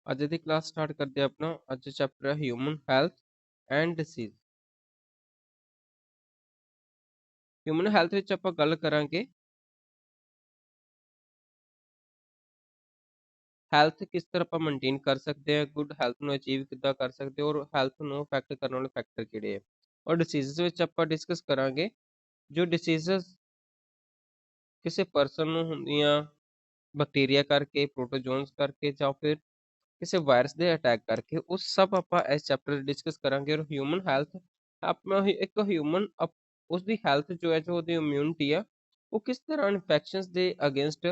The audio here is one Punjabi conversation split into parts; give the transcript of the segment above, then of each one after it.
ਅੱਜ ਦੀ ਕਲਾਸ ਸਟਾਰਟ ਕਰਦੇ ਹਾਂ ਆਪਣਾ। ਅੱਜ ਚੈਪਟਰ ਹੈ human health and disease. Human health ਵਿੱਚ ਆਪਾਂ ਗੱਲ ਕਰਾਂਗੇ ਹੈਲਥ ਕਿਸ ਤਰ੍ਹਾਂ ਆਪਾਂ ਮੇਨਟੇਨ ਕਰ ਸਕਦੇ ਹਾਂ, ਗੁੱਡ ਹੈਲਥ ਨੂੰ ਅਚੀਵ ਕਿੱਦਾਂ ਕਰ ਸਕਦੇ ਹਾਂ, ਔਰ ਹੈਲਥ ਨੂੰ ਅਫੈਕਟ ਕਰਨ ਵਾਲੇ ਫੈਕਟਰ ਕਿਹੜੇ ਹੈ। ਔਰ ਡਿਸੀਜ਼ਸ ਵਿੱਚ ਆਪਾਂ ਡਿਸਕਸ ਕਰਾਂਗੇ ਜੋ ਡਿਸੀਜ਼ਸ ਕਿਸੇ ਪਰਸਨ ਨੂੰ ਹੁੰਦੀਆਂ ਬੈਕਟੀਰੀਆ ਕਰਕੇ, ਪ੍ਰੋਟੋਜੋਨਸ ਕਰਕੇ ਜਾਂ ਫਿਰ ਕਿਸੇ ਵਾਇਰਸ ਦੇ ਅਟੈਕ ਕਰਕੇ, ਉਹ ਸਭ ਆਪਾਂ ਇਸ ਚੈਪਟਰ ਡਿਸਕਸ ਕਰਾਂਗੇ। ਔਰ ਹਿਊਮਨ ਹੈਲਥ ਆਪਣਾ ਇੱਕ ਹਿਊਮਨ ਉਸਦੀ ਹੈਲਥ ਜੋ ਹੈ, ਜੋ ਉਹਦੀ ਇਮਿਊਨਿਟੀ ਆ, ਉਹ ਕਿਸ ਤਰ੍ਹਾਂ ਇਨਫੈਕਸ਼ਨਸ ਦੇ ਅਗੇਂਸਟ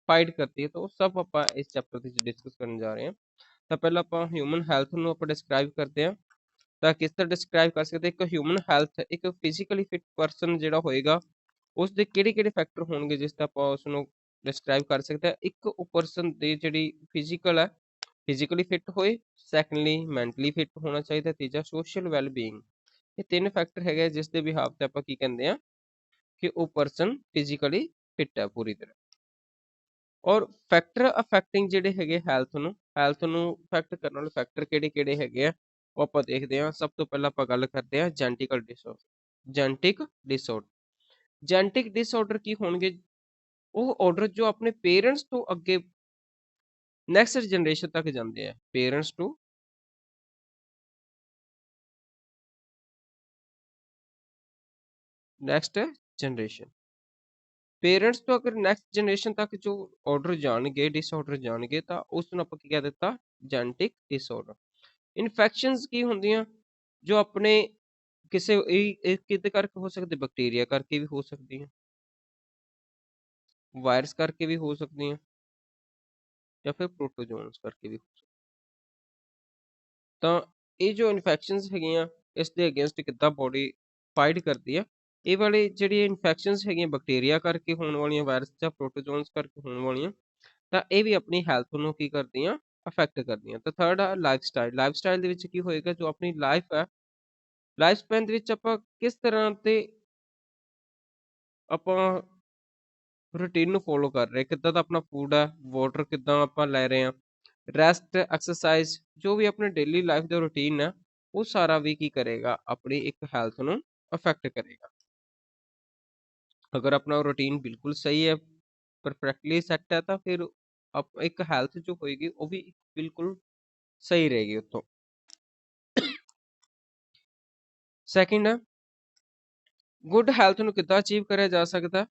फाइट करती है, तो सब ਆਪਾਂ ਇਸ ਚੈਪਟਰ ਵਿੱਚ ਡਿਸਕਸ ਕਰਨ ਜਾ ਰਹੇ ਹਾਂ। ਤਾਂ ਪਹਿਲਾਂ ਆਪਾਂ ਹਿਊਮਨ ਹੈਲਥ ਨੂੰ ਆਪਾਂ ਡਿਸਕ੍ਰਾਈਬ ਕਰਦੇ ਹਾਂ। ਤਾਂ ਕਿਸ ਤਰ੍ਹਾਂ ਡਿਸਕ੍ਰਾਈਬ ਕਰ ਸਕਦੇ, ਇੱਕ ਹਿਊਮਨ ਹੈਲਥ ਇੱਕ ਫਿਜ਼ੀਕਲੀ ਫਿਟ ਪਰਸਨ ਜਿਹੜਾ ਹੋਏਗਾ, ਉਸ ਦੇ ਕਿਹੜੇ ਕਿਹੜੇ ਫੈਕਟਰ ਹੋਣਗੇ ਜਿਸ ਦਾ ਆਪਾਂ ਉਸ ਨੂੰ ਡਿਸਕ੍ਰਾਈਬ ਕਰ ਸਕਦੇ ਹਾਂ। ਇੱਕ ਉਹ ਪਰਸਨ ਦੀ ਜਿਹੜੀ ਫਿਜ਼ੀਕਲ ਹੈ, ਫਿਜ਼ੀਕਲੀ ਫਿਟ ਹੋਏ, ਸੈਕੰਡਲੀ ਮੈਂਟਲੀ ਫਿਟ ਹੋਣਾ ਚਾਹੀਦਾ, ਤੀਜਾ ਸੋਸ਼ਲ ਵੈਲਬੀਇੰਗ। ਇਹ ਤਿੰਨ ਫੈਕਟਰ ਹੈਗੇ ਜਿਸ ਦੇ ਬਿਹਾਫ ਤੇ ਆਪਾਂ ਕੀ ਕਹਿੰਦੇ ਆ ਕਿ ਉਹ ਪਰਸਨ ਫਿਜ਼ੀਕਲੀ ਫਿਟ ਹੈ ਪੂਰੀ ਤਰ੍ਹਾਂ। ਔਰ ਫੈਕਟਰ ਅਫੈਕਟਿੰਗ ਜਿਹੜੇ ਹੈਗੇ ਹੈਲਥ ਨੂੰ ਅਫੈਕਟ ਕਰਨ ਵਾਲੇ ਫੈਕਟਰ ਕਿਹੜੇ ਕਿਹੜੇ ਹੈਗੇ ਆ, ਉਹ ਆਪਾਂ ਦੇਖਦੇ ਹਾਂ। ਸਭ ਤੋਂ ਪਹਿਲਾਂ ਆਪਾਂ ਗੱਲ ਕਰਦੇ ਹਾਂ ਜੈਨੇਟਿਕਲ ਡਿਸਆਰਡਰ। ਜੈਨੇਟਿਕ ਡਿਸਆਰਡਰ ਕੀ ਹੋਣਗੇ? ਉਹ ਆਰਡਰ ਜੋ ਆਪਣੇ ਪੇਰੈਂਟਸ ਤੋਂ ਅੱਗੇ ਨੈਕਸਟ ਜਨਰੇਸ਼ਨ ਤੱਕ ਜਾਂਦੇ ਆ, parents to next generation. Parents ਤੋਂ ਅਗਰ ਨੈਕਸਟ ਜਨਰੇਸ਼ਨ ਤੱਕ ਜੋ ਆਰਡਰ ਜਾਣਗੇ, ਡਿਸਆਰਡਰ ਜਾਣਗੇ, ਤਾਂ ਉਸ ਨੂੰ ਆਪਾਂ ਕੀ ਕਹਿ ਦਿੱਤਾ? Genetic disorder. ਇਨਫੈਕਸ਼ਨਸ ਕੀ ਹੁੰਦੀਆਂ? ਜੋ ਆਪਣੇ ਕਿਸੇ ਇਹ ਕਿਤੇ ਕਰਕੇ ਹੋ ਸਕਦੇ, ਬੈਕਟੀਰੀਆ ਕਰਕੇ ਵੀ ਹੋ ਸਕਦੀਆਂ, ਵਾਇਰਸ ਕਰਕੇ ਵੀ ਹੋ ਸਕਦੀਆਂ, ਜਾਂ ਫਿਰ ਪ੍ਰੋਟੋਜੋਨਸ ਕਰਕੇ ਵੀ ਹੋ ਸਕਦੀਆਂ। ਤਾਂ ਇਹ ਜੋ ਇਨਫੈਕਸ਼ਨਸ ਹੈਗੀਆਂ, ਇਸ ਦੇ ਅਗੇਂਸਟ ਕਿੱਦਾਂ ਬੋਡੀ ਫਾਈਟ ਕਰਦੀ ਆ। ਇਹ ਵਾਲੇ ਜਿਹੜੀਆਂ ਇਨਫੈਕਸ਼ਨਸ ਹੈਗੀਆਂ ਬੈਕਟੀਰੀਆ ਕਰਕੇ ਹੋਣ ਵਾਲੀਆਂ, ਵਾਇਰਸ ਜਾਂ ਪ੍ਰੋਟੋਜੋਨਸ ਕਰਕੇ ਹੋਣ ਵਾਲੀਆਂ, ਤਾਂ ਇਹ ਵੀ ਆਪਣੀ ਹੈਲਥ ਨੂੰ ਕੀ ਕਰਦੀਆਂ? ਅਫੈਕਟ ਕਰਦੀਆਂ। ਤਾਂ ਥਰਡ ਆ ਲਾਈਫ ਸਟਾਈਲ ਦੇ ਵਿੱਚ ਕੀ ਹੋਏਗਾ? ਜੋ ਆਪਣੀ ਲਾਈਫ ਹੈ, ਲਾਈਫ ਸਪੈਨ ਦੇ ਵਿੱਚ ਆਪਾਂ ਕਿਸ ਤਰ੍ਹਾਂ ਤੇ ਆਪਾਂ ਰੂਟੀਨ ਨੂੰ ਫੋਲੋ ਕਰ ਰਹੇ, ਕਿੱਦਾਂ ਦਾ ਆਪਣਾ ਫੂਡ ਹੈ, ਵਾਟਰ ਕਿੱਦਾਂ ਆਪਾਂ ਲੈ ਰਹੇ ਹਾਂ, ਰੈਸਟ, ਐਕਸਰਸਾਈਜ਼, ਜੋ ਵੀ ਆਪਣੇ ਡੇਲੀ ਲਾਈਫ ਦਾ ਰੂਟੀਨ ਹੈ, ਉਹ ਸਾਰਾ ਵੀ ਕੀ ਕਰੇਗਾ? ਆਪਣੀ ਇੱਕ ਹੈਲਥ ਨੂੰ ਅਫੈਕਟ ਕਰੇਗਾ। ਅਗਰ ਆਪਣਾ ਰੂਟੀਨ ਬਿਲਕੁਲ ਸਹੀ ਹੈ, ਪਰਫੈਕਟਲੀ ਸੈੱਟ ਹੈ, ਤਾਂ ਫਿਰ ਇੱਕ ਹੈਲਥ ਜੋ ਹੋਏਗੀ ਉਹ ਵੀ ਬਿਲਕੁਲ ਸਹੀ ਰਹੇਗੀ ਉੱਥੋਂ। ਸੈਕਿੰਡ ਹੈ ਗੁੱਡ ਹੈਲਥ ਨੂੰ ਕਿੱਦਾਂ ਅਚੀਵ ਕਰਿਆ ਜਾ ਸਕਦਾ,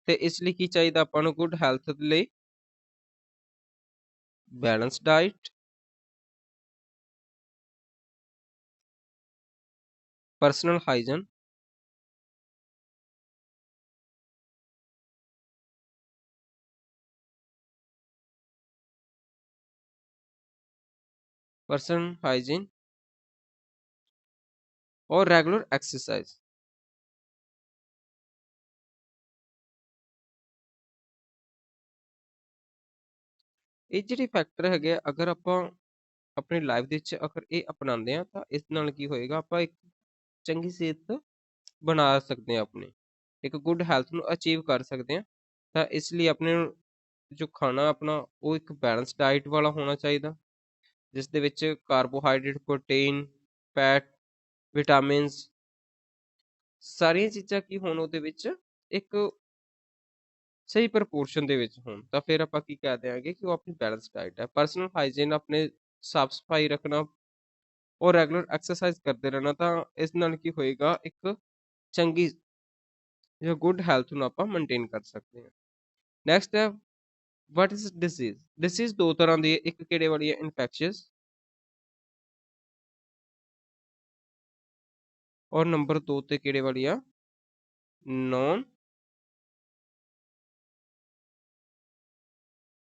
ਤੇ ਇਸ ਲਈ ਕੀ ਚਾਹੀਦਾ ਆਪਾਂ ਨੂੰ? ਗੁੱਡ ਹੈਲਥ ਲਈ ਬੈਲੈਂਸ ਡਾਈਟ, ਪਰਸਨਲ ਹਾਈਜਨ, और रेगुलर एक्सरसाइज। ਇਹ ਜਿਹੜੇ ਫੈਕਟਰ ਹੈਗੇ ਆ, ਅਗਰ ਆਪਾਂ ਆਪਣੀ ਲਾਈਫ ਦੇ ਵਿੱਚ ਅਗਰ ਇਹ ਅਪਣਾਉਂਦੇ ਆ, ਤਾਂ ਇਸ ਨਾਲ ਕੀ ਹੋਏਗਾ? ਆਪਾਂ ਇੱਕ ਚੰਗੀ ਸਿਹਤ ਬਣਾ ਸਕਦੇ ਹਾਂ, ਆਪਣੀ ਇੱਕ ਗੁੱਡ ਹੈਲਥ ਨੂੰ ਅਚੀਵ ਕਰ ਸਕਦੇ ਹਾਂ। ਤਾਂ ਇਸ ਲਈ ਆਪਣੇ ਜੋ ਖਾਣਾ ਆਪਣਾ ਉਹ ਇੱਕ ਬੈਲੈਂਸ ਡਾਈਟ ਵਾਲਾ ਹੋਣਾ ਚਾਹੀਦਾ, ਜਿਸ ਦੇ ਵਿੱਚ ਕਾਰਬੋਹਾਈਡਰੇਟ, ਪ੍ਰੋਟੀਨ, ਫੈਟ, ਵਿਟਾਮਿਨਸ, ਸਾਰੀਆਂ ਚੀਜ਼ਾਂ ਕੀ ਹੋਣ ਉਹਦੇ ਵਿੱਚ ਇੱਕ ਸਹੀ ਪ੍ਰਪੋਰਸ਼ਨ ਦੇ ਵਿੱਚ ਹੋਣ। ਤਾਂ ਫਿਰ ਆਪਾਂ ਕੀ ਕਹਿ ਦਿਆਂਗੇ ਕਿ ਉਹ ਆਪਣੀ ਬੈਲੈਂਸ ਡਾਈਟ ਹੈ। ਪਰਸਨਲ ਹਾਈਜੀਨ, ਆਪਣੇ ਸਾਫ ਸਫਾਈ ਰੱਖਣਾ ਔਰ ਰੈਗੂਲਰ ਐਕਸਰਸਾਈਜ਼ ਕਰਦੇ ਰਹਿਣਾ, ਤਾਂ ਇਸ ਨਾਲ ਕੀ ਹੋਏਗਾ? ਇੱਕ ਚੰਗੀ ਜਾਂ ਗੁੱਡ ਹੈਲਥ ਨੂੰ ਆਪਾਂ ਮੇਨਟੇਨ ਕਰ ਸਕਦੇ ਹਾਂ। ਨੈਕਸਟ ਹੈ ਵਾਟ ਇਜ਼ ਡਿਸੀਜ਼। ਡਿਸੀਜ਼ ਦੋ ਤਰ੍ਹਾਂ ਦੀ ਹੈ, ਇੱਕ ਕਿਹੜੇ ਵਾਲੀ ਹੈ? ਇਨਫੈਕਸ਼ੀਅਸ, ਔਰ ਨੰਬਰ 2 ਤੇ ਕਿਹੜੇ ਵਾਲੀ ਆ? ਨॉन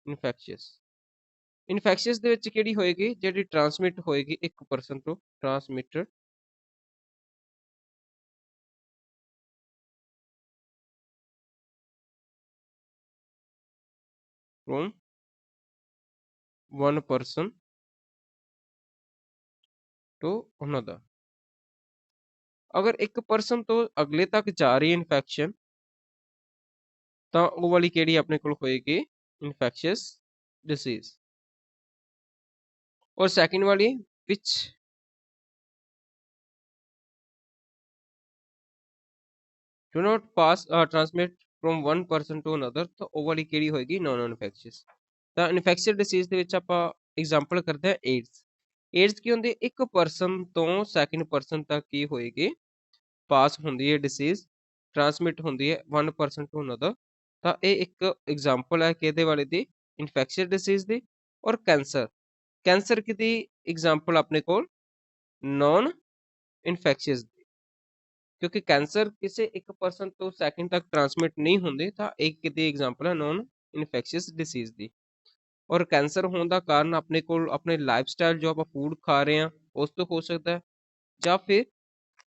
ਇਨਫੈਕਸ਼ੀਅਸ। ਇਨਫੈਕਸ਼ੀਅਸ ਦੇ ਵਿੱਚ ਕਿਹੜੀ ਹੋਏਗੀ? ਜਿਹੜੀ ਟ੍ਰਾਂਸਮਿਟ ਹੋਏਗੀ ਇੱਕ ਪਰਸਨ ਤੋਂ, ਟ੍ਰਾਂਸਮਿਟਰ from one person to another। ਅਗਰ ਇੱਕ ਪਰਸਨ ਤੋਂ ਅਗਲੇ ਤੱਕ ਜਾ ਰਹੀ ਹੈ ਇਨਫੈਕਸ਼ਨ, ਤਾਂ ਉਹ ਵਾਲੀ ਕਿਹੜੀ ਆਪਣੇ ਕੋਲ ਹੋਏਗੀ? Infectious dishes. और सेकंड वाली which do not pass transmit from one person to another, तो ਉਹ ਵਾਲੀ ਕਿਹੜੀ ਹੋਏਗੀ ਨॉन ਇਨਫੈਕशियस। ਤਾਂ ਇਨਫੈਕशियस ਡਿਸੀਜ਼ ਦੇ ਵਿੱਚ ਆਪਾਂ ਐਗਜ਼ਾਮਪਲ ਕਰਦੇ ਹਾਂ ਏਡਸ। ਏਡਸ ਕੀ ਹੁੰਦੀ, ਇੱਕ ਪਰਸਨ ਤੋਂ ਸੈਕਿੰਡ ਪਰਸਨ ਤੱਕ ਕੀ ਹੋਏਗੀ, ਪਾਸ ਹੁੰਦੀ ਹੈ ਡਿਸੀਜ਼, ਟ੍ਰਾਂਸਮਿਟ ਹੁੰਦੀ ਹੈ ਵਨ ਪਰਸਨ ਟੂ ਅਨਦਰ। ਤਾਂ ਇਹ ਇੱਕ ਐਗਜ਼ਾਮਪਲ ਹੈ ਕਿਹਦੇ ਵਾਲੇ ਦੀ, ਇਨਫੈਕशियस ਡਿਸੀਜ਼ ਦੀ। ਔਰ ਕੈਂਸਰ, ਕੈਂਸਰ ਕਿਹਦੀ ਐਗਜ਼ਾਮਪਲ ਆਪਣੇ ਕੋਲ, ਨॉन ਇਨਫੈਕशियस ਦੀ, ਕਿਉਂਕਿ ਕੈਂਸਰ ਕਿਸੇ ਇੱਕ ਪਰਸਨ ਤੋਂ ਸੈਕਿੰਡ ਤੱਕ ਟ੍ਰਾਂਸਮਿਟ ਨਹੀਂ ਹੁੰਦੇ, ਤਾਂ ਇਹ ਕਿਹਦੀ ਐਗਜ਼ਾਮਪਲ ਹੈ, ਨॉन ਇਨਫੈਕशियस ਡਿਸੀਜ਼ ਦੀ। ਔਰ ਕੈਂਸਰ ਹੋਣ ਦਾ ਕਾਰਨ ਆਪਣੇ ਕੋਲ ਆਪਣੇ ਲਾਈਫ ਸਟਾਈਲ ਜੋ ਆਪਾਂ ਫੂਡ ਖਾ ਰਹੇ ਹਾਂ ਉਸ ਤੋਂ ਹੋ ਸਕਦਾ ਹੈ, ਜਾਂ ਫਿਰ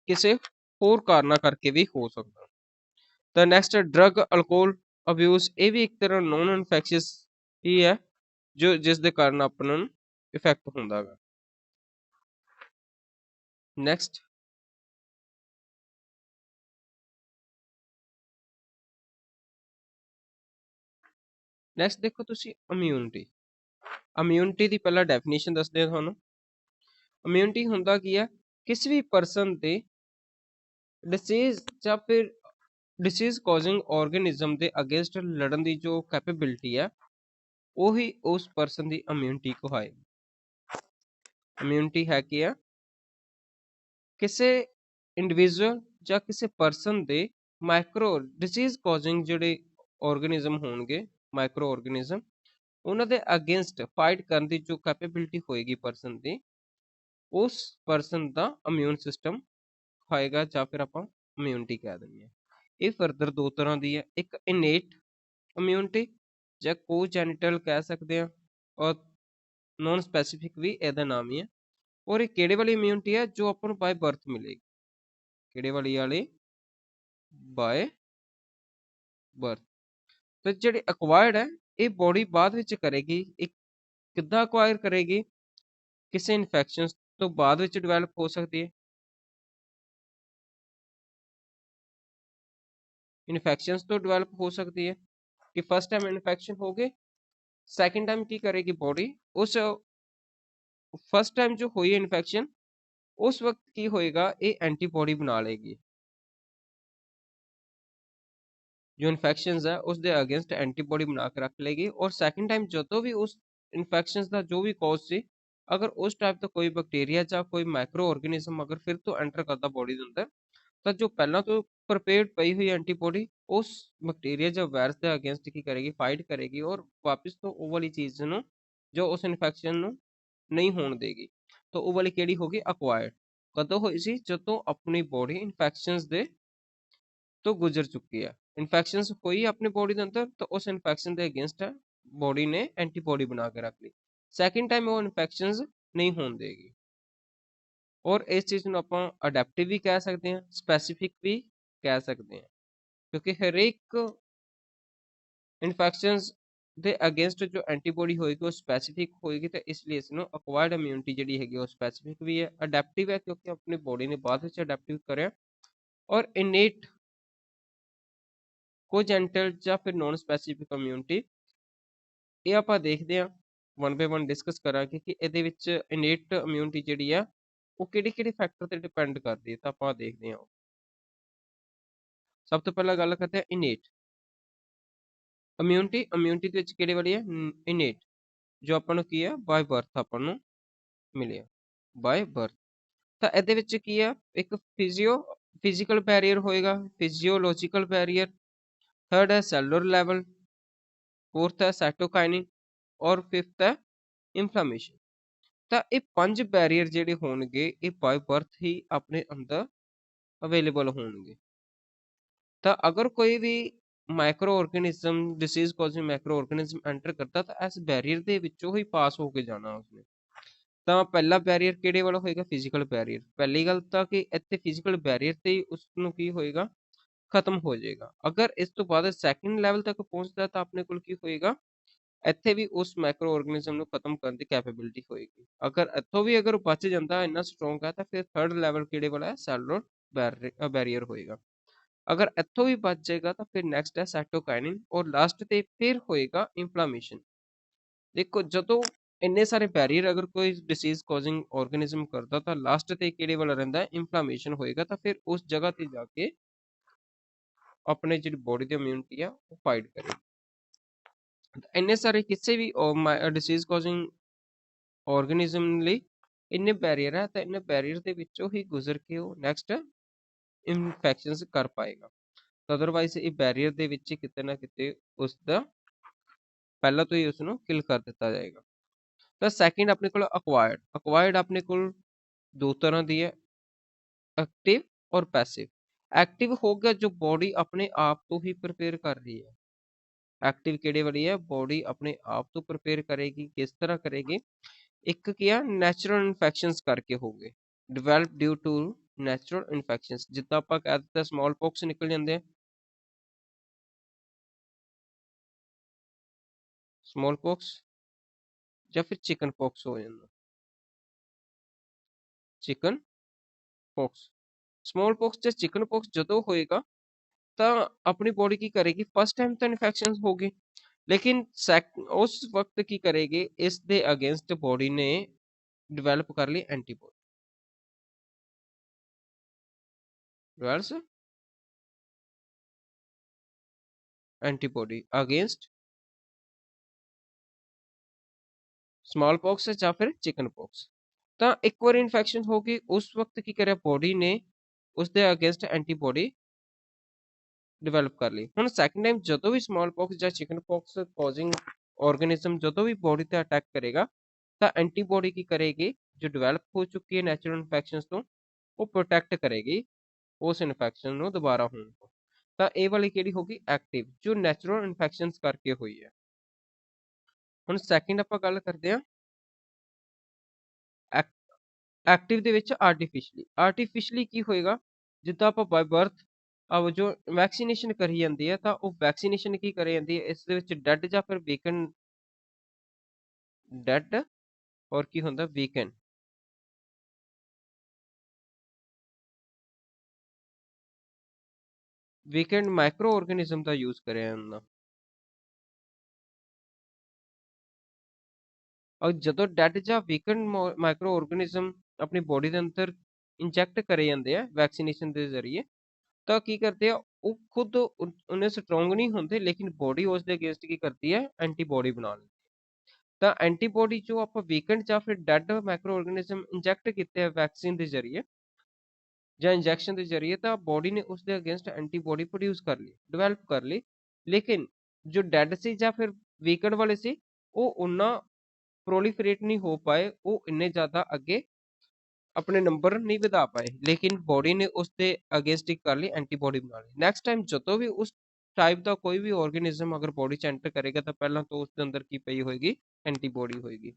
ਕਿਸੇ ਹੋਰ ਕਾਰਨਾਂ ਕਰਕੇ ਵੀ ਹੋ ਸਕਦਾ। ਤਾਂ ਨੈਕਸਟ ਡਰਗ ਅਲਕੋਹਲ ਅਬਿਊਜ਼, ਇਹ ਵੀ ਇੱਕ ਤਰ੍ਹਾਂ ਨॉन ਇਨਫੈਕशियस ਹੀ ਹੈ, ਜੋ ਜਿਸ ਦੇ ਕਾਰਨ ਆਪਾਂ ਨੂੰ ਇਫੈਕਟ ਹੁੰਦਾ ਹੈ। ਨੈਕਸਟ ਦੇਖੋ ਤੁਸੀਂ ਇਮਿਊਨਿਟੀ। ਇਮਿਊਨਿਟੀ ਦੀ ਪਹਿਲਾਂ ਡੈਫੀਨੇਸ਼ਨ ਦੱਸਦੇ ਹਾਂ ਤੁਹਾਨੂੰ। ਇਮਿਊਨਿਟੀ ਹੁੰਦਾ ਕੀ ਹੈ, ਕਿਸੇ ਵੀ ਪਰਸਨ ਦੇ ਡਿਸੀਜ਼ ਜਾਂ ਫਿਰ ਡਿਸੀਜ਼ ਕਾਜ਼ਿੰਗ ਆਰਗੇਨਿਜ਼ਮ ਦੇ ਅਗੇਂਸਟ ਲੜਨ ਦੀ ਜੋ ਕੈਪੇਬਿਲਿਟੀ ਹੈ, ਉਹੀ ਉਸ ਪਰਸਨ ਦੀ ਇਮਿਊਨਿਟੀ ਕਹਾਏਗੀ। ਇਮਿਊਨਿਟੀ ਹੈ ਕੀ ਹੈ, ਕਿਸੇ ਇੰਡੀਵਿਜੂਅਲ ਜਾਂ ਕਿਸੇ ਪਰਸਨ ਦੇ ਮਾਈਕਰੋ ਡਿਸੀਜ਼ ਕਾਜ਼ਿੰਗ ਜਿਹੜੇ ਆਰਗੇਨਿਜ਼ਮ ਹੋਣਗੇ, ਮਾਈਕਰੋ ਆਰਗੇਨਿਜ਼ਮ, ਉਹਨਾਂ ਦੇ ਅਗੇਂਸਟ ਫਾਈਟ ਕਰਨ ਦੀ ਜੋ ਕੈਪੇਬਿਲਿਟੀ ਹੋਏਗੀ ਪਰਸਨ ਦੀ, ਉਸ ਪਰਸਨ ਦਾ ਇਮਿਊਨ ਸਿਸਟਮ ਹੋਏਗਾ, ਜਾਂ ਫਿਰ ਆਪਾਂ ਇਮਿਊਨਿਟੀ ਕਹਿ ਦਿੰਦੇ ਹਾਂ। ਇਹ ਫਰਦਰ ਦੋ ਤਰ੍ਹਾਂ ਦੀ ਹੈ, ਇੱਕ ਇਨੇਟ ਇਮਿਊਨਿਟੀ ਜਾਂ ਕੋਜੈਨੀਟਲ ਕਹਿ ਸਕਦੇ ਹਾਂ, ਔਰ ਨॉन ਸਪੈਸੀਫਿਕ ਵੀ ਇਹਦਾ ਨਾਮ ਹੀ ਹੈ। ਔਰ ਇਹ ਕਿਹੜੇ ਵਾਲੀ ਇਮਿਊਨਿਟੀ ਹੈ, ਜੋ ਆਪਾਂ ਨੂੰ ਬਾਏ ਬਰਥ ਮਿਲੇਗੀ। ਕਿਹੜੇ ਵਾਲੀ ਬਾਏ ਬਰਥ। ਤੇ ਜਿਹੜੀ ਅਕਵਾਇਰਡ ਹੈ, ਇਹ ਬੋਡੀ ਬਾਅਦ ਵਿੱਚ ਕਰੇਗੀ। ਇੱਕ ਕਿੱਦਾਂ ਅਕਵਾਇਰ ਕਰੇਗੀ, ਕਿਸੇ ਇਨਫੈਕਸ਼ਨ ਤੋਂ ਬਾਅਦ ਵਿੱਚ ਡਿਵੈਲਪ ਹੋ ਸਕਦੀ ਹੈ। ਇਨਫੈਕਸ਼ਨਸ ਤੋਂ ਡਿਵੈਲਪ ਹੋ ਸਕਦੀ ਹੈ ਕਿ ਫਸਟ ਟਾਈਮ ਇਨਫੈਕਸ਼ਨ ਹੋ ਗਏ, ਸੈਕਿੰਡ ਟਾਈਮ ਕੀ ਕਰੇਗੀ ਬੋਡੀ, ਉਸ ਫਸਟ ਟਾਈਮ ਜੋ ਹੋਈ ਇਨਫੈਕਸ਼ਨ, ਉਸ ਵਕਤ ਕੀ ਹੋਏਗਾ, ਇਹ ਐਂਟੀਬॉडी ਬਣਾ ਲੇਗੀ। ਜੋ ਇਨਫੈਕਸ਼ਨਸ ਹੈ ਉਸ ਦੇ ਅਗੇਂਸਟ ਐਂਟੀਬॉडी ਬਣਾ ਕੇ ਰੱਖ ਲੇਗੀ। ਔਰ ਸੈਕਿੰਡ ਟਾਈਮ ਜਦੋਂ ਵੀ ਉਸ ਇਨਫੈਕਸ਼ਨਸ ਦਾ ਜੋ ਵੀ ਕੌਜ਼ ਸੀ, ਅਗਰ ਉਸ ਟਾਈਪ ਦਾ ਕੋਈ ਬੈਕਟੀਰੀਆ ਜਾਂ ਕੋਈ ਮਾਈਕਰੋ ਆਰਗੇਨਿਜ਼ਮ ਅਗਰ ਫਿਰ ਤੋਂ ਐਂਟਰ ਕਰਦਾ ਬੋਡੀ ਦੇ ਅੰਦਰ, ਤਾਂ ਜੋ ਪਹਿਲਾਂ ਤੋਂ ਪ੍ਰੀਪੇਅਰਡ ਪਈ ਹੋਈ ਐਂਟੀਬॉडी ਉਸ ਬੈਕਟੀਰੀਆ ਜਾਂ ਵਾਇਰਸ ਦੇ ਅਗੇਂਸਟ ਕੀ ਕਰੇਗੀ, ਫਾਈਟ ਕਰੇਗੀ, ਔਰ ਵਾਪਸ ਤੋਂ ਉਹ ਵਾਲੀ ਚੀਜ਼ ਨੂੰ, ਜੋ ਉਸ ਇਨਫੈਕਸ਼ਨ ਨੂੰ ਨਹੀਂ ਹੋਣ ਦੇਗੀ। ਤਾਂ ਉਹ ਵਾਲੀ ਕਿਹੜੀ ਹੋਗੀ, ਅਕਵਾਇਰਡ। ਕਦੋਂ ਹੋਈ ਸੀ, ਜਦੋਂ ਆਪਣੀ ਬੋਡੀ ਇਨਫੈਕਸ਼ਨਸ ਦੇ ਤੋਂ ਗੁਜ਼ਰ ਚੁੱਕੀ ਹੈ। ਇਨਫੈਕਸ਼ਨਸ ਹੋਈ ਆਪਣੀ ਬੋਡੀ ਦੇ ਅੰਦਰ, ਤਾਂ ਉਸ ਇਨਫੈਕਸ਼ਨ ਦੇ ਅਗੇਂਸਟ ਬੋਡੀ ਨੇ ਐਂਟੀਬॉडी ਬਣਾ ਕੇ ਰੱਖ ਲਈ। ਸੈਕਿੰਡ ਟਾਈਮ ਉਹ ਇਨਫੈਕਸ਼ਨਸ ਨਹੀਂ ਹੋਣ ਦੇਗੀ। ਔਰ ਇਸ ਚੀਜ਼ ਨੂੰ ਆਪਾਂ ਅਡੈਪਟਿਵ ਵੀ ਕਹਿ ਸਕਦੇ ਹਾਂ, ਸਪੈਸੀਫਿਕ ਵੀ ਕਹਿ ਸਕਦੇ ਹਾਂ, ਕਿਉਂਕਿ ਹਰੇਕ ਇਨਫੈਕਸ਼ਨਸ ਦੇ ਅਗੇਂਸਟ ਜੋ ਐਂਟੀਬॉडी ਹੋਏਗੀ ਉਹ ਸਪੈਸੀਫਿਕ ਹੋਏਗੀ। ਤਾਂ ਇਸ ਲਈ ਇਸ ਨੂੰ ਅਕਵਾਇਰਡ ਇਮਿਊਨਿਟੀ ਜਿਹੜੀ ਹੈਗੀ ਉਹ ਸਪੈਸੀਫਿਕ ਵੀ ਹੈ, ਅਡੈਪਟਿਵ ਹੈ, ਕਿਉਂਕਿ ਆਪਣੀ ਬੋਡੀ ਨੇ ਬਾਅਦ ਵਿੱਚ ਅਡੈਪਟਿਵ ਕਰਿਆ। ਔਰ ਇਨੇਟ, ਕੋਜੈਂਟਲ ਜਾਂ ਫਿਰ ਨॉन ਸਪੈਸੀਫਿਕ ਇਮਿਊਨਿਟੀ, ਇਹ ਆਪਾਂ ਦੇਖਦੇ ਹਾਂ, ਵਨ ਬਾਏ ਵਨ ਡਿਸਕਸ ਕਰਾਂਗੇ ਕਿ ਇਹਦੇ ਵਿੱਚ ਇਨੇਟ ਇਮਿਊਨਿਟੀ ਜਿਹੜੀ ਆ ਉਹ ਕਿਹੜੇ ਫੈਕਟਰ ਤੇ ਡਿਪੈਂਡ ਕਰਦੀ ਹੈ। ਤਾਂ ਆਪਾਂ ਦੇਖਦੇ ਹਾਂ, ਸਭ ਤੋਂ ਪਹਿਲਾਂ ਗੱਲ ਕਰਦੇ ਹਾਂ ਇਨੇਟ ਇਮਿਊਨਿਟੀ। ਇਮਿਊਨਿਟੀ ਦੇ ਵਿੱਚ ਕਿਹੜੇ ਵਾਲੀ ਹੈ, ਇਨੇਟ, ਜੋ ਆਪਾਂ ਨੂੰ ਕੀ ਹੈ, ਬਾਏ ਬਰਥ ਆਪਾਂ ਨੂੰ ਮਿਲਿਆ, ਬਾਏ ਬਰਥ। ਤਾਂ ਇਹਦੇ ਵਿੱਚ ਕੀ ਹੈ, ਇੱਕ ਫਿਜ਼ੀਕਲ ਬੈਰੀਅਰ ਹੋਏਗਾ, ਫਿਜ਼ੀਓਲੋਜੀਕਲ ਬੈਰੀਅਰ, थर्ड है सेलुलर लेवल, फोर्थ है साइटोकाइनिन, और फिफ्थ है इन्फ्लामेशन। ਤਾਂ ਇਹ ਪੰਜ ਬੈਰੀਅਰ ਜਿਹੜੇ ਹੋਣਗੇ ਇਹ ਬਾਈ ਬਰਥ ਹੀ ਆਪਣੇ ਅੰਦਰ ਅਵੇਲੇਬਲ ਹੋਣਗੇ। ਤਾਂ ਅਗਰ ਕੋਈ ਵੀ micro organism, disease causing micro organism enter ਕਰਦਾ, ਤਾਂ ਇਸ ਬੈਰੀਅਰ ਦੇ ਵਿੱਚੋਂ ਹੀ ਪਾਸ ਹੋ ਕੇ ਜਾਣਾ ਉਸਨੇ। ਤਾਂ ਪਹਿਲਾ ਬੈਰੀਅਰ ਕਿਹੜੇ ਵਾਲਾ ਹੋਏਗਾ, ਫਿਜ਼ੀਕਲ ਬੈਰੀਅਰ। ਪਹਿਲੀ ਗੱਲ ਤਾਂ ਕਿ ਇੱਥੇ ਫਿਜ਼ੀਕਲ ਬੈਰੀਅਰ ਤੇ ਹੀ ਉਸ ਨੂੰ ਕੀ ਹੋਏਗਾ, ਖਤਮ ਹੋ ਜਾਏਗਾ। ਅਗਰ ਇਸ ਤੋਂ ਬਾਅਦ ਸੈਕਿੰਡ ਲੈਵਲ ਤੱਕ ਪਹੁੰਚਦਾ, ਤਾਂ ਆਪਣੇ ਕੋਲ ਕੀ ਹੋਏਗਾ, ਇੱਥੇ ਵੀ ਉਸ ਮਾਈਕਰੋ ਆਰਗੇਨਿਜ਼ਮ ਨੂੰ ਖਤਮ ਕਰਨ ਦੀ ਕੈਪੇਬਿਲਿਟੀ ਹੋਏਗੀ। ਅਗਰ ਇੱਥੋਂ ਵੀ ਅਗਰ ਬਚ ਜਾਂਦਾ, ਇੰਨਾ ਸਟਰੋਂਗ ਹੈ, ਤਾਂ ਫਿਰ ਥਰਡ ਲੈਵਲ ਕਿਹੜੇ ਵਾਲਾ ਹੈ, ਸੈਲੂਲਰ ਬੈਰੀਅਰ ਹੋਏਗਾ। ਅਗਰ ਇੱਥੋਂ ਵੀ ਬਚ ਜਾਏਗਾ, ਤਾਂ ਫਿਰ ਨੈਕਸਟ ਹੈ ਸਾਈਟੋਕਾਈਨਿਨ, ਔਰ ਲਾਸਟ ਤੇ ਫਿਰ ਹੋਏਗਾ ਇਨਫਲਾਮੇਸ਼ਨ। ਦੇਖੋ ਜਦੋਂ ਇੰਨੇ ਸਾਰੇ ਬੈਰੀਅਰ ਅਗਰ ਕੋਈ ਡਿਸੀਜ਼ ਕੌਜ਼ਿੰਗ ਆਰਗੇਨਿਜ਼ਮ ਕਰਦਾ ਤਾਂ ਲਾਸਟ ਤੇ ਕਿਹੜੇ ਵਾਲਾ ਰਹਿੰਦਾ, ਇਨਫਲਾਮੇਸ਼ਨ ਹੋਏਗਾ, ਤਾਂ ਫਿਰ ਉਸ ਜਗ੍ਹਾ ਤੇ ਜਾ ਕੇ ਆਪਣੇ ਜਿਹੜੀ ਬੋਡੀ ਦੀ ਇਮਿਊਨਿਟੀ ਆ ਉਹ ਫਾਈਟ ਕਰੇਗੀ। ਇੰਨੇ ਸਾਰੇ ਕਿਸੇ ਵੀ ਡਿਸੀਜ਼ ਕੌਜ਼ਿੰਗ ਆਰਗੇਨਿਜ਼ਮ ਲਈ ਇੰਨੇ ਬੈਰੀਅਰ ਹੈ, ਤਾਂ ਇੰਨੇ ਬੈਰੀਅਰ ਦੇ ਵਿੱਚੋਂ ਹੀ ਗੁਜ਼ਰ ਕੇ ਉਹ ਨੈਕਸਟ ਇਨਫੈਕਸ਼ਨਸ ਕਰ ਪਾਏਗਾ। ਅਦਰਵਾਈਜ਼ ਇਹ ਬੈਰੀਅਰ ਦੇ ਵਿੱਚ ਕਿਤੇ ਨਾ ਕਿਤੇ ਉਸ ਦਾ ਪਹਿਲਾਂ ਤੋਂ ਹੀ ਉਸ ਨੂੰ ਕਿਲ ਕਰ ਦਿੱਤਾ ਜਾਏਗਾ। ਤਾਂ ਸੈਕਿੰਡ ਆਪਣੇ ਕੋਲ ਅਕਵਾਇਰਡ ਆਪਣੇ ਕੋਲ ਦੋ ਤਰ੍ਹਾਂ ਦੀ ਹੈ, ਐਕਟਿਵ ਔਰ ਪੈਸਿਵ। ਐਕਟਿਵ ਹੋ ਗਿਆ ਜੋ ਬੋਡੀ ਆਪਣੇ ਆਪ ਤੋਂ ਹੀ ਪ੍ਰਪੇਅਰ ਕਰ ਰਹੀ ਹੈ। ਐਕਟਿਵ ਕਿਹੜੇ ਵਾਲੀ ਹੈ, ਬੋਡੀ ਆਪਣੇ ਆਪ ਤੋਂ ਪ੍ਰਪੇਅਰ ਕਰੇਗੀ। ਕਿਸ ਤਰ੍ਹਾਂ ਕਰੇਗੀ, ਇੱਕ ਕੀ ਆ ਨੈਚੁਰਲ ਇਨਫੈਕਸ਼ਨਸ ਕਰਕੇ ਹੋਗੇ, develop due to natural infections. ਜਿੱਦਾਂ ਆਪਾਂ ਕਹਿ ਦਿੱਤਾ ਸਮਾਲ ਪੌਕਸ ਨਿਕਲ ਜਾਂਦੇ ਆ, ਸਮਾਲ ਪੌਕਸ ਜਾਂ ਫਿਰ ਚਿਕਨ ਪੌਕਸ ਹੋ ਜਾਂਦਾ, ਚਿਕਨ ਪੌਕਸ। ਸਮਾਲ ਪੌਕਸ ਜਾਂ ਚਿਕਨ ਪੌਕਸ ਜਦੋਂ ਹੋਏਗਾ ਤਾਂ ਆਪਣੀ ਬੋਡੀ ਕੀ ਕਰੇਗੀ, ਫਸਟ ਟਾਈਮ ਤਾਂ ਇਨਫੈਕਸ਼ਨ ਹੋਗੀ, ਲੇਕਿਨ ਉਸ ਵਕਤ ਕੀ ਕਰੇਗੀ, ਇਸ ਦੇ ਅਗੇਂਸਟ ਬੋਡੀ ਨੇ ਡਿਵੈਲਪ ਕਰ ਲਈ antibody. Antibody against small pox ਜਾਂ ਫਿਰ ਚਿਕਨ ਪੌਕਸ। ਤਾਂ ਇੱਕ ਵਾਰ ਇਨਫੈਕਸ਼ਨ ਹੋ ਗਈ, ਉਸ ਵਕਤ ਕੀ ਕਰਿਆ ਬੋਡੀ ਨੇ, ਉਸ ਦੇ ਅਗੇਂਸਟ ਐਂਟੀਬੋਡੀ ਡਿਵੈਲਪ ਕਰ ਲਈ। ਹੁਣ ਸੈਕੰਡ ਟਾਈਮ ਜਦੋਂ ਵੀ ਸਮਾਲ ਪੌਕਸ ਜਾਂ ਚਿਕਨ ਪੌਕਸ ਕੌਜ਼ਿੰਗ ਆਰਗੇਨਿਜ਼ਮ ਜਦੋਂ ਵੀ ਬੋਡੀ ਤੇ ਅਟੈਕ ਕਰੇਗਾ, ਤਾਂ ਐਂਟੀਬੋਡੀ ਕੀ ਕਰੇਗੀ, ਜੋ ਡਿਵੈਲਪ ਹੋ ਚੁੱਕੀ ਹੈ ਨੈਚੁਰਲ ਇਨਫੈਕਸ਼ਨਸ ਤੋਂ, ਉਹ ਪ੍ਰੋਟੈਕਟ ਕਰੇਗੀ ਉਸ ਇਨਫੈਕਸ਼ਨ ਨੂੰ ਦੁਬਾਰਾ ਹੋਣ ਤੋਂ। ਤਾਂ ਇਹ ਵਾਲੀ ਕਿਹੜੀ ਹੋਗੀ, ਐਕਟਿਵ, ਜੋ ਨੈਚੁਰਲ ਇਨਫੈਕਸ਼ਨਸ ਕਰਕੇ ਹੋਈ ਹੈ। ਹੁਣ ਸੈਕਿੰਡ ਆਪਾਂ ਗੱਲ ਕਰਦੇ ਹਾਂ ਐਕਟਿਵ ਦੇ ਵਿੱਚ ਆਰਟੀਫਿਸ਼ਲੀ ਕੀ ਹੋਏਗਾ, ਜਿੱਦਾਂ ਆਪਾਂ ਬਾਈ ਬਰਥ ਜੋ ਵੈਕਸੀਨੇਸ਼ਨ ਕਰੀ ਜਾਂਦੀ ਹੈ, ਤਾਂ ਉਹ ਵੈਕਸੀਨੇਸ਼ਨ ਕੀ ਕਰੀ ਜਾਂਦੀ ਹੈ, ਇਸ ਦੇ ਵਿੱਚ ਡੈਡ ਜਾਂ ਫਿਰ ਵੀਕਨ, ਡੈਡ ਔਰ ਕੀ ਹੁੰਦਾ ਵੀਕਨ, ਵੀਕੈਂਡ ਮਾਈਕਰੋ ਆਰਗੇਨਿਜ਼ਮ ਦਾ ਯੂਜ਼ ਕਰਿਆ ਜਾਂਦਾ। ਔਰ ਜਦੋਂ ਡੈਡ ਜਾਂ ਵੀਕਨ ਮਾਈਕਰੋ ਆਰਗੇਨਿਜ਼ਮ ਆਪਣੀ ਬੋਡੀ ਦੇ ਅੰਦਰ ਇੰਜੈਕਟ ਕਰੇ ਜਾਂਦੇ ਆ ਵੈਕਸੀਨੇਸ਼ਨ ਦੇ ਜ਼ਰੀਏ, ਤਾਂ ਕੀ ਕਰਦੇ ਆ, ਉਹ ਖੁਦ ਉਹਨੇ ਸਟਰੋਂਗ ਨਹੀਂ ਹੁੰਦੇ, ਲੇਕਿਨ ਬੋਡੀ ਉਸ ਦੇ ਅਗੇਂਸਟ ਕੀ ਕਰਦੀ ਹੈ, ਐਂਟੀਬੋਡੀ ਬਣਾ ਲੈਂਦੀ ਹੈ। ਤਾਂ ਐਂਟੀਬੋਡੀ ਜੋ ਆਪਾਂ ਵੀਕਨ ਜਾਂ ਫਿਰ ਡੈਡ ਮਾਈਕਰੋ ਆਰਗੇਨਿਜ਼ਮ ਇੰਜੈਕਟ ਕੀਤੇ ਆ ਵੈਕਸੀਨ ਦੇ ਜ਼ਰੀਏ ਜਾਂ ਇੰਜੈਕਸ਼ਨ ਦੇ ਜ਼ਰੀਏ, ਤਾਂ ਬੋਡੀ ਨੇ ਉਸ ਦੇ ਅਗੇਂਸਟ ਐਂਟੀਬੋਡੀ ਪ੍ਰੋਡਿਊਸ ਕਰ ਲਈ, ਡਿਵੈਲਪ ਕਰ ਲਈ। ਲੇਕਿਨ ਜੋ ਡੈਡ ਸੀ ਜਾਂ ਫਿਰ ਵੀਕਨ ਵਾਲੇ ਸੀ, ਉਹ ਉਹਨਾਂ ਪ੍ਰੋਲੀਫਰੇਟ ਨਹੀਂ ਹੋ ਪਾਏ, ਉਹ ਇੰਨੇ ਜ਼ਿਆਦਾ ਅੱਗੇ ਆਪਣੇ ਨੰਬਰ ਨਹੀਂ ਵਧਾ ਪਾਏ, ਲੇਕਿਨ ਬੋਡੀ ਨੇ ਉਸ ਦੇ ਅਗੇਂਸਟ ਕਰ ਲਈ ਐਂਟੀਬੋਡੀ ਬਣਾ ਲਈ। ਨੈਕਸਟ ਟਾਈਮ ਜਦੋਂ ਵੀ ਉਸ ਟਾਈਪ ਦਾ ਕੋਈ ਵੀ ਆਰਗੇਨਿਜ਼ਮ ਅਗਰ ਬੋਡੀ ਚ ਐਂਟਰ ਕਰੇਗਾ, ਤਾਂ ਪਹਿਲਾਂ ਤੋਂ ਉਸ ਦੇ ਅੰਦਰ ਕੀ ਪਈ ਹੋਏਗੀ, ਐਂਟੀਬੋਡੀ ਹੋਏਗੀ।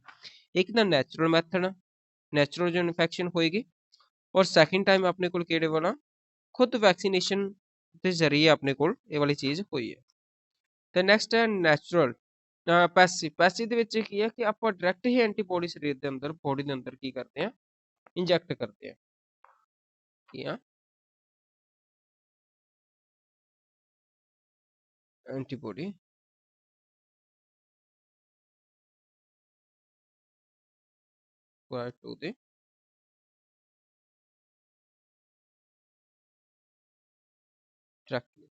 ਇੱਕ ਤਾਂ ਨੈਚੁਰਲ ਮੈਥਡ, ਨੈਚੁਰਲ ਜੋ ਇਨਫੈਕਸ਼ਨ ਹੋਏਗੀ, ਔਰ ਸੈਕਿੰਡ ਟਾਈਮ ਆਪਣੇ ਕੋਲ ਕਿਹੜੇ ਵਾਲਾ, ਖੁਦ ਵੈਕਸੀਨੇਸ਼ਨ ਦੇ ਜ਼ਰੀਏ ਆਪਣੇ ਕੋਲ ਇਹ ਵਾਲੀ ਚੀਜ਼ ਹੋਈ ਹੈ। ਤੇ ਨੈਕਸਟ ਹੈ ਨੈਚੁਰਲ ਪੈਸਿਵ ਦੇ ਵਿੱਚ ਕੀ ਹੈ ਕਿ ਆਪਾਂ ਡਾਇਰੈਕਟ ਹੀ ਐਂਟੀਬੋਡੀ ਸਰੀਰ ਦੇ ਅੰਦਰ, ਬੋਡੀ ਦੇ ਅੰਦਰ ਕੀ ਕਰਦੇ ਆ, ਇੰਜੈਕਟ ਕਰਦੇ ਆ। ਕੀ ਆ, ਐਂਟੀਬੋਡੀ ਟੂ ਦੇ ਡਾਇਰੈਕਟਲੀ,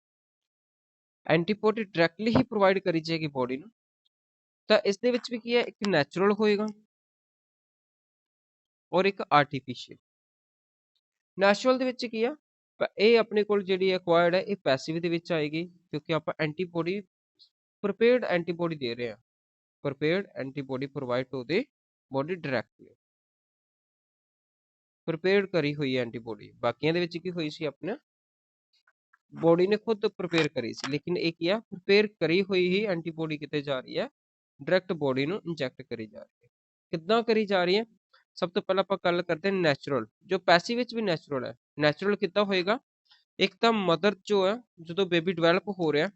ਐਂਟੀਬੋਡੀ ਡਾਇਰੈਕਟਲੀ ਹੀ ਪ੍ਰੋਵਾਈਡ ਕਰੀ ਜਾਏਗੀ ਬੋਡੀ ਨੂੰ। ਤਾਂ ਇਸ ਦੇ ਵਿੱਚ ਵੀ ਕੀ ਹੈ, ਇੱਕ ਨੈਚੁਰਲ ਹੋਏਗਾ ਔਰ ਇੱਕ ਆਰਟੀਫਿਸ਼ੀਅਲ। ਨੈਚੁਰਲ ਦੇ ਵਿੱਚ ਕੀ ਆ, ਇਹ ਆਪਣੇ ਕੋਲ ਜਿਹੜੀ ਐਕਵਾਇਰਡ ਹੈ, ਇਹ ਪੈਸਿਵ ਦੇ ਵਿੱਚ ਆਏਗੀ, ਕਿਉਂਕਿ ਆਪਾਂ ਐਂਟੀਬੋਡੀ prepared ਐਂਟੀਬੋਡੀ ਦੇ ਰਹੇ ਹਾਂ, prepared antibody provide to the body directly, prepared ਕਰੀ ਹੋਈ ਐਂਟੀਬੋਡੀ। ਬਾਕੀਆਂ ਦੇ ਵਿੱਚ ਕੀ ਹੋਈ ਸੀ, ਆਪਣਾ ਬੋਡੀ ਨੇ ਖੁਦ ਪ੍ਰਪੇਅਰ ਕਰੀ ਸੀ, ਲੇਕਿਨ ਇਹ ਕੀ ਆ, ਪ੍ਰਪੇਅਰ ਕਰੀ ਹੋਈ ਹੀ ਐਂਟੀਬੋਡੀ ਕਿਤੇ ਜਾ ਰਹੀ ਹੈ, ਡਾਇਰੈਕਟ ਬੋਡੀ ਨੂੰ ਇੰਜੈਕਟ ਕਰੀ ਜਾ ਰਹੀ ਹੈ। ਕਿੱਦਾਂ ਕਰੀ ਜਾ ਰਹੀ ਹੈ, ਸਭ ਤੋਂ ਪਹਿਲਾਂ ਆਪਾਂ ਗੱਲ ਕਰਦੇ ਹਾਂ ਨੈਚੁਰਲ, ਜੋ ਪੈਸਿਵ ਵਿੱਚ ਵੀ ਨੈਚੁਰਲ ਹੈ। ਨੈਚੁਰਲ ਕਿੱਦਾਂ ਹੋਏਗਾ, ਇੱਕ ਤਾਂ ਮਦਰ ਜੋ ਹੈ, ਜਦੋਂ ਬੇਬੀ ਡਿਵੈਲਪ ਹੋ ਰਿਹਾ,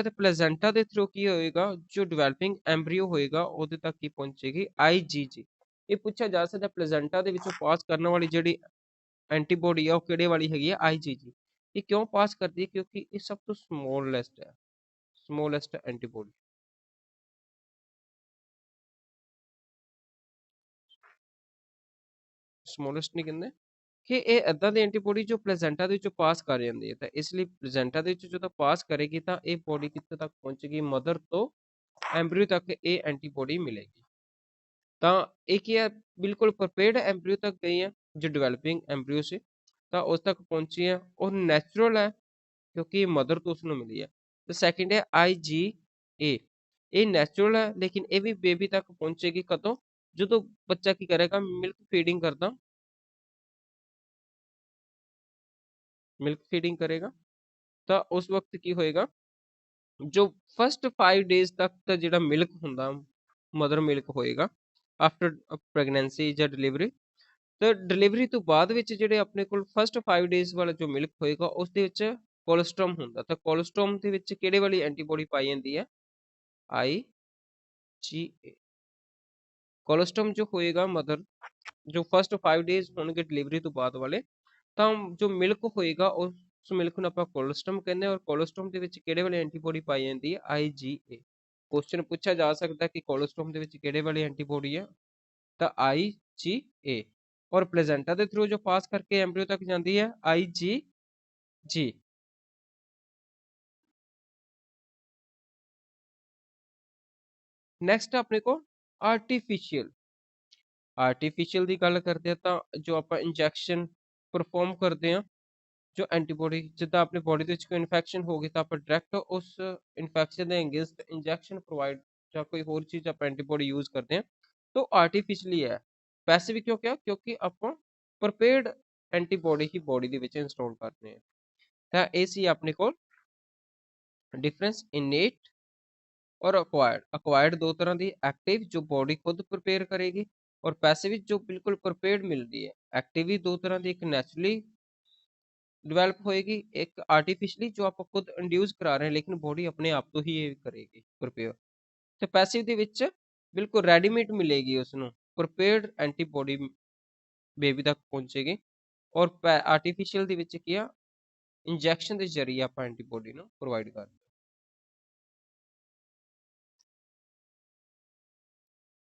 ਤੇ ਪਲੇਜ਼ੈਂਟਾ ਦੇ ਥਰੂ ਕੀ ਹੋਏਗਾ, ਜੋ ਡਿਵੈਲਪਿੰਗ ਐਮਬ੍ਰੀਓ ਹੋਏਗਾ ਉਹਦੇ ਤੱਕ ਕੀ ਪਹੁੰਚੇਗੀ, ਆਈਜੀਜੀ। ਇਹ ਪੁੱਛਿਆ ਜਾ ਸਕਦਾ ਪਲੇਜ਼ੈਂਟਾ ਦੇ ਵਿੱਚੋਂ ਪਾਸ ਕਰਨ ਵਾਲੀ ਜਿਹੜੀ ਐਂਟੀਬੋਡੀ ਆ ਉਹ ਕਿਹੜੇ ਵਾਲੀ ਹੈਗੀ ਹੈ, ਆਈਜੀਜੀ। ਇਹ ਕਿਉਂ ਪਾਸ ਕਰਦੀ ਹੈ, ਕਿਉਂਕਿ ਇਹ ਸਭ ਤੋਂ ਸਮੋਲੈਸਟ ਹੈ, ਸਮੋਲੈਸਟ ਐਂਟੀਬੋਡੀ। ਸਮੋਲੈਸਟ ਨਹੀਂ ਕਹਿੰਦੇ, ਕਿ ਇਹ ਏਦਾਂ ਦੀ ਐਂਟੀਬੋਡੀ ਜੋ ਪਲੇਜ਼ੈਂਟਾ ਦੇ ਵਿੱਚੋਂ ਪਾਸ ਕਰ ਜਾਂਦੀ ਹੈ, ਤਾਂ ਇਸ ਲਈ ਪਲੇਜ਼ੈਂਟਾ ਦੇ ਵਿੱਚ ਜਦੋਂ ਪਾਸ ਕਰੇਗੀ ਤਾਂ ਇਹ ਬੋਡੀ ਕਿੱਥੇ ਤੱਕ ਪਹੁੰਚੇਗੀ, ਮਦਰ ਤੋਂ ਐਂਬਰੀਓ ਤੱਕ ਇਹ ਐਂਟੀਬੋਡੀ ਮਿਲੇਗੀ। ਤਾਂ ਇਹ ਕੀ ਹੈ, ਬਿਲਕੁਲ ਪ੍ਰਪੇਅਰਡ ਐਂਬਰੀਓ ਤੱਕ ਗਈ ਹੈ, ਜੋ ਡਿਵੈਲਪਿੰਗ ਐਂਬਰੀਓ ਸੀ ਤਾਂ ਉਸ ਤੱਕ ਪਹੁੰਚੀ ਹੈ, ਔਰ ਨੈਚੁਰਲ ਹੈ ਕਿਉਂਕਿ ਮਦਰ ਤੋਂ ਉਸਨੂੰ ਮਿਲੀ ਹੈ। ਤੇ ਸੈਕਿੰਡ ਹੈ IgA, ਇਹ ਨੈਚੁਰਲ ਹੈ ਲੇਕਿਨ ਇਹ ਵੀ ਬੇਬੀ ਤੱਕ ਪਹੁੰਚੇਗੀ ਕਦੋਂ, ਜਦੋਂ ਬੱਚਾ ਕੀ ਕਰੇਗਾ, ਮਿਲਕ ਫੀਡਿੰਗ ਕਰੇਗਾ ਤਾਂ ਉਸ ਵਕਤ ਕੀ ਹੋਏਗਾ, ਜੋ ਫਸਟ 5 ਡੇਜ਼ ਤੱਕ ਦਾ ਜਿਹੜਾ ਮਿਲਕ ਹੁੰਦਾ, ਮਦਰ ਮਿਲਕ ਹੋਏਗਾ ਆਫਟਰ ਪ੍ਰੈਗਨੈਂਸੀ ਜਾਂ ਡਿਲੀਵਰੀ, ਤਾਂ ਡਿਲੀਵਰੀ ਤੋਂ ਬਾਅਦ ਵਿੱਚ ਜਿਹੜੇ ਆਪਣੇ ਕੋਲ ਫਸਟ 5 ਡੇਜ਼ ਵਾਲਾ ਜੋ ਮਿਲਕ ਹੋਏਗਾ ਉਸ ਦੇ ਵਿੱਚ ਕੋਲੇਸਟ੍ਰੋਮ ਹੁੰਦਾ, ਤਾਂ ਕੋਲੇਸਟ੍ਰੋਮ ਦੇ ਵਿੱਚ ਕਿਹੜੇ ਵਾਲੀ ਐਂਟੀਬੋਡੀ ਪਾਈ ਜਾਂਦੀ ਹੈ, IgA। ਕੋਲੇਸਟ੍ਰੋਮ ਜੋ ਹੋਏਗਾ ਮਦਰ, ਜੋ ਫਸਟ 5 ਡੇਜ਼ ਹੋਣਗੇ ਡਿਲੀਵਰੀ ਤੋਂ ਬਾਅਦ ਵਾਲੇ, ਤਾਂ ਜੋ ਮਿਲਕ ਹੋਏਗਾ ਉਸ ਮਿਲਕ ਨੂੰ ਆਪਾਂ ਕੋਲੇਸਟ੍ਰੋਮ ਕਹਿੰਦੇ ਹਾਂ, ਔਰ ਕੋਲੇਸਟ੍ਰੋਮ ਦੇ ਵਿੱਚ ਕਿਹੜੇ ਵਾਲੀ ਐਂਟੀਬੋਡੀ ਪਾਈ ਜਾਂਦੀ ਹੈ, IgA। ਕੁਐਸਚਨ ਪੁੱਛਿਆ ਜਾ ਸਕਦਾ ਕਿ ਕੋਲੇਸਟ੍ਰੋਮ ਦੇ ਵਿੱਚ ਕਿਹੜੇ ਵਾਲੀ ਐਂਟੀਬੋਡੀ ਹੈ, ਤਾਂ IgA, ਔਰ ਪਲੇਜ਼ੈਂਟਾ ਦੇ ਥਰੂ ਜੋ ਪਾਸ ਕਰਕੇ ਐਂਬਰੀਓ ਤੱਕ ਜਾਂਦੀ ਹੈ IgG। ਨੈਕਸਟ ਆਪਣੇ ਕੋਲ ਆਰਟੀਫੀਸ਼ੀਅਲ ਦੀ ਗੱਲ ਕਰਦੇ ਆ, ਤਾਂ ਜੋ ਆਪਾਂ ਇੰਜੈਕਸ਼ਨ ਪਰਫਾਰਮ ਕਰਦੇ ਆ, ਜੋ ਐਂਟੀਬੋਡੀ, ਜਿੱਦਾਂ ਆਪਣੀ ਬੋਡੀ ਦੇ ਵਿੱਚ ਕੋਈ ਇਨਫੈਕਸ਼ਨ ਹੋ ਗਈ ਤਾਂ ਆਪਾਂ ਡਾਇਰੈਕਟ ਉਸ ਇਨਫੈਕਸ਼ਨ ਦੇ ਅਗੇਂਸਟ ਇੰਜੈਕਸ਼ਨ ਪ੍ਰੋਵਾਈਡ ਜਾਂ ਕੋਈ ਹੋਰ ਚੀਜ਼ ਆਪਾਂ ਐਂਟੀਬੋਡੀ ਯੂਜ਼ ਕਰਦੇ ਆ, ਤਾਂ ਆਰਟੀਫੀਸ਼ੀਅਲੀ ਹੈ। ਪੈਸਿਵ ਕਿਉਂ ਕਿਹਾ, ਕਿਉਂਕਿ ਆਪਾਂ ਪ੍ਰਪੇਅਰਡ ਐਂਟੀਬੋਡੀ ਹੀ ਬੋਡੀ ਦੇ ਵਿੱਚ ਇੰਸਟਾਲ ਕਰਦੇ ਆ। ਤਾਂ ਇਹ ਸੀ ਆਪਣੇ ਕੋਲ ਡਿਫਰੈਂਸ ਇਨੇਟ ਔਰ ਅਕਵਾਇਰਡ ਦੋ ਤਰ੍ਹਾਂ ਦੀ, ਐਕਟਿਵ ਜੋ ਬੋਡੀ ਖੁਦ ਪ੍ਰਪੇਅਰ ਕਰੇਗੀ, ਔਰ ਪੈਸਿਵ ਜੋ ਬਿਲਕੁਲ ਪ੍ਰਪੇਅਰਡ ਮਿਲਦੀ ਹੈ। ਐਕਟਿਵ ਵੀ ਦੋ ਤਰ੍ਹਾਂ ਦੀ, ਇੱਕ ਨੈਚੁਰਲੀ ਡਿਵੈਲਪ ਹੋਏਗੀ, ਇੱਕ ਆਰਟੀਫਿਸ਼ਲੀ ਜੋ ਆਪਾਂ ਖੁਦ ਇੰਡਿਊਸ ਕਰਾ ਰਹੇ ਹਾਂ, ਲੇਕਿਨ ਬੋਡੀ ਆਪਣੇ ਆਪ ਤੋਂ ਹੀ ਇਹ ਕਰੇਗੀ ਪ੍ਰਪੇਅਰ। ਤੇ ਪੈਸਿਵ ਦੇ ਵਿੱਚ ਬਿਲਕੁਲ ਰੈਡੀਮੇਡ ਮਿਲੇਗੀ ਉਸਨੂੰ, ਪ੍ਰਪੇਅਰਡ ਐਂਟੀਬੋਡੀ ਬੇਬੀ ਤੱਕ ਪਹੁੰਚੇਗੀ, ਔਰ ਆਰਟੀਫਿਸ਼ੀਅਲ ਦੇ ਵਿੱਚ ਕੀ ਆ, ਇੰਜੈਕਸ਼ਨ ਦੇ ਜ਼ਰੀਏ ਆਪਾਂ ਐਂਟੀਬੋਡੀ ਨੂੰ ਪ੍ਰੋਵਾਈਡ ਕਰਦੇ।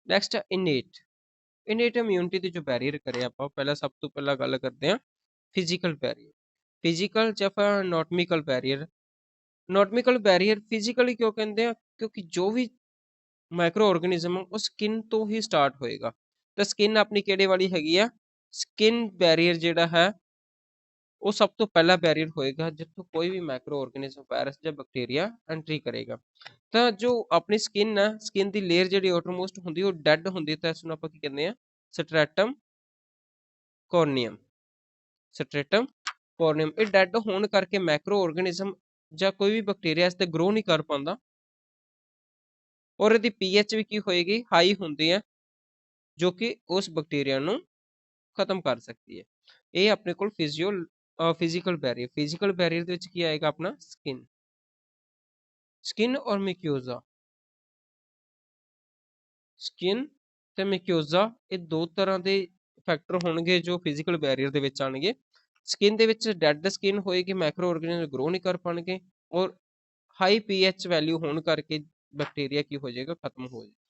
ਨੈਕਸਟ ਇਨੇਟ ਇਮਿਊਨਿਟੀ ਦੀ ਜੋ ਬੈਰੀਅਰ ਕਰੇ ਆਪਾਂ, ਪਹਿਲਾਂ ਸਭ ਤੋਂ ਪਹਿਲਾਂ ਗੱਲ ਕਰਦੇ ਹਾਂ ਫਿਜ਼ੀਕਲ ਬੈਰੀਅਰ। ਫਿਜ਼ੀਕਲ ਜਾਂ ਫਿਰ ਨੋਟਮਿਕਲ ਬੈਰੀਅਰ। ਨੋਟਮਿਕਲ ਬੈਰੀਅਰ ਫਿਜ਼ੀਕਲੀ ਕਿਉਂ ਕਹਿੰਦੇ ਆ, ਕਿਉਂਕਿ ਜੋ ਵੀ ਮਾਈਕਰੋ ਆਰਗੇਨਿਜ਼ਮ ਉਹ ਸਕਿਨ ਤੋਂ ਹੀ ਸਟਾਰਟ ਹੋਏਗਾ, ਤਾਂ ਸਕਿਨ ਆਪਣੀ ਕਿਹੜੇ ਵਾਲੀ ਹੈਗੀ ਆ, ਸਕਿਨ ਬੈਰੀਅਰ ਜਿਹੜਾ ਹੈ ਉਹ ਸਭ ਤੋਂ ਪਹਿਲਾ ਬੈਰੀਅਰ ਹੋਏਗਾ ਜਿੱਥੋਂ ਕੋਈ ਵੀ ਮਾਈਕਰੋ ਆਰਗੇਨਿਜ਼ਮ, ਵਾਇਰਸ ਜਾਂ ਬੈਕਟੀਰੀਆ ਐਂਟਰੀ ਕਰੇਗਾ। ਤਾਂ ਜੋ ਆਪਣੀ ਸਕਿਨ ਹੈ, ਸਕਿਨ ਦੀ ਲੇਅਰ ਜਿਹੜੀ ਆਟੋਮੋਸਟ ਹੁੰਦੀ ਉਹ ਡੈਡ ਹੁੰਦੀ, ਤਾਂ ਇਸ ਨੂੰ ਆਪਾਂ ਕੀ ਕਹਿੰਦੇ ਆ, ਸਟ੍ਰੈਟਮ ਕੋਰਨੀਅਮ। ਇਹ ਡੈਡ ਹੋਣ ਕਰਕੇ ਮਾਈਕਰੋ ਆਰਗੇਨਿਜ਼ਮ ਜਾਂ ਕੋਈ ਵੀ ਬੈਕਟੀਰੀਆ ਇਸ ਤੇ ਗਰੋ ਨਹੀਂ ਕਰ ਪਾਉਂਦਾ, ਔਰ ਇਹਦੀ ਪੀਐਚ ਵੀ ਕੀ ਹੋਏਗੀ, ਹਾਈ ਹੁੰਦੀ ਹੈ, ਜੋ ਕਿ ਉਸ ਬੈਕਟੀਰੀਆ ਨੂੰ ਖਤਮ ਕਰ ਸਕਦੀ ਹੈ। ਇਹ ਆਪਣੇ ਕੋਲ ਫਿਜ਼ੀਕਲ ਬੈਰੀਅਰ ਦੇ ਵਿੱਚ ਕੀ ਆਏਗਾ, ਆਪਣਾ ਸਕਿਨ ਔਰ ਮਿਊਕੋਜ਼ਾ। ਸਕਿਨ ਤੇ ਮਿਊਕੋਜ਼ਾ ਇਹ ਦੋ ਤਰ੍ਹਾਂ ਦੇ ਫੈਕਟਰ ਹੋਣਗੇ ਜੋ ਫਿਜ਼ੀਕਲ ਬੈਰੀਅਰ ਦੇ ਵਿੱਚ ਆਣਗੇ। ਸਕਿਨ ਦੇ ਵਿੱਚ ਡੈਡ ਸਕਿਨ ਹੋਏਗੀ, ਮਾਈਕਰੋ ਆਰਗੇਨਿਜ਼ਮ ਗਰੋ ਨਹੀਂ ਕਰ ਪਾਣਗੇ, ਔਰ ਹਾਈ ਪੀਐਚ ਵੈਲਿਊ ਹੋਣ ਕਰਕੇ ਬੈਕਟੀਰੀਆ ਕੀ ਹੋ ਜਾਏਗਾ, ਖਤਮ ਹੋ ਜਾਏਗਾ।